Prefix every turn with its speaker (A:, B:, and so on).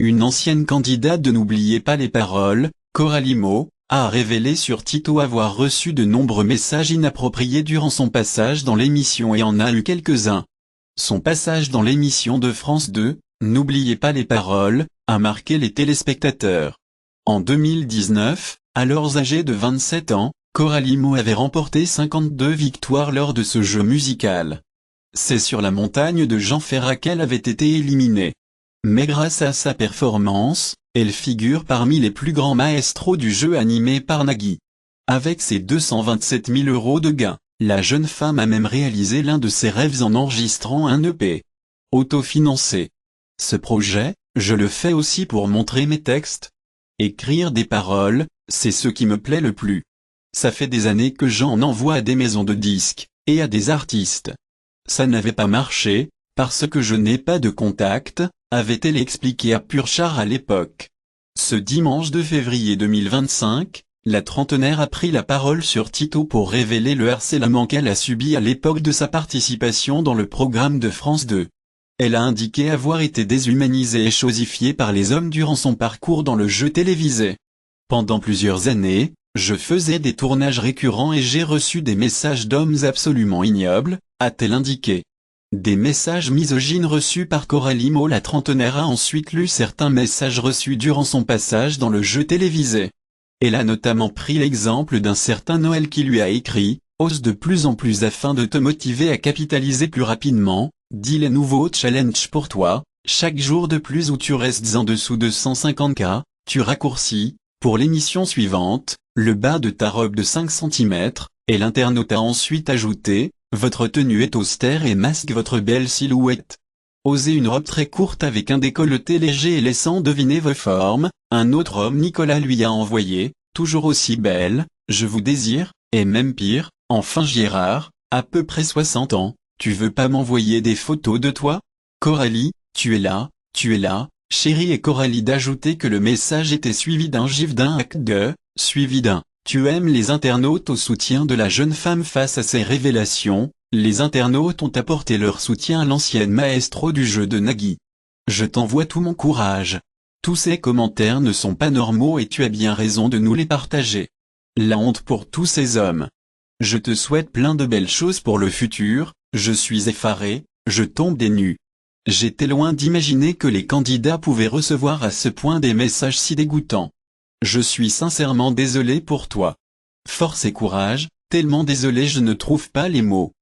A: Une ancienne candidate de N'oubliez pas les paroles, Coralie Meau, a révélé sur Tito avoir reçu de nombreux messages inappropriés durant son passage dans l'émission et en a eu quelques-uns. Son passage dans l'émission de France 2, N'oubliez pas les paroles, a marqué les téléspectateurs. En 2019, alors âgée de 27 ans, Coralie Meau avait remporté 52 victoires lors de ce jeu musical. C'est sur la montagne de Jean Ferrat qu'elle avait été éliminée. Mais grâce à sa performance, elle figure parmi les plus grands maestros du jeu animé par Nagui. Avec ses 227 000 € de gains, la jeune femme a même réalisé l'un de ses rêves en enregistrant un EP. Autofinancé. Ce projet, je le fais aussi pour montrer mes textes. Écrire des paroles, c'est ce qui me plaît le plus. Ça fait des années que j'en envoie à des maisons de disques, et à des artistes. Ça n'avait pas marché, parce que je n'ai pas de contact, avait-elle expliqué à Purchar à l'époque. Ce dimanche 2 février 2025, la trentenaire a pris la parole sur Tito pour révéler le harcèlement qu'elle a subi à l'époque de sa participation dans le programme de France 2. Elle a indiqué avoir été déshumanisée et chosifiée par les hommes durant son parcours dans le jeu télévisé. Pendant plusieurs années, je faisais des tournages récurrents et j'ai reçu des messages d'hommes absolument ignobles, a-t-elle indiqué. Des messages misogynes reçus par Coralie Meau. La trentenaire a ensuite lu certains messages reçus durant son passage dans le jeu télévisé. Elle a notamment pris l'exemple d'un certain Noël qui lui a écrit « Ose de plus en plus afin de te motiver à capitaliser plus rapidement, dis les nouveaux challenges pour toi, chaque jour de plus où tu restes en dessous de 150K, tu raccourcis, pour l'émission suivante, le bas de ta robe de 5 cm, et l'internaute a ensuite ajouté « Votre tenue est austère et masque votre belle silhouette. Osez une robe très courte avec un décolleté léger et laissant deviner vos formes ». Un autre homme Nicolas lui a envoyé « Toujours aussi belle, je vous désire, et même pire, enfin Gérard, à peu près 60 ans, tu veux pas m'envoyer des photos de toi ? Coralie, tu es là, chérie » et Coralie d'ajouter que le message était suivi d'un gif d'un hack de, suivi d'un « Tu aimes les internautes » au soutien de la jeune femme face à ces révélations. Les internautes ont apporté leur soutien à l'ancienne maestro du jeu de Nagui. Je t'envoie tout mon courage. Tous ces commentaires ne sont pas normaux et tu as bien raison de nous les partager. La honte pour tous ces hommes. Je te souhaite plein de belles choses pour le futur, je suis effaré, je tombe des nues. J'étais loin d'imaginer que les candidats pouvaient recevoir à ce point des messages si dégoûtants. Je suis sincèrement désolé pour toi. Force et courage, tellement désolé je ne trouve pas les mots.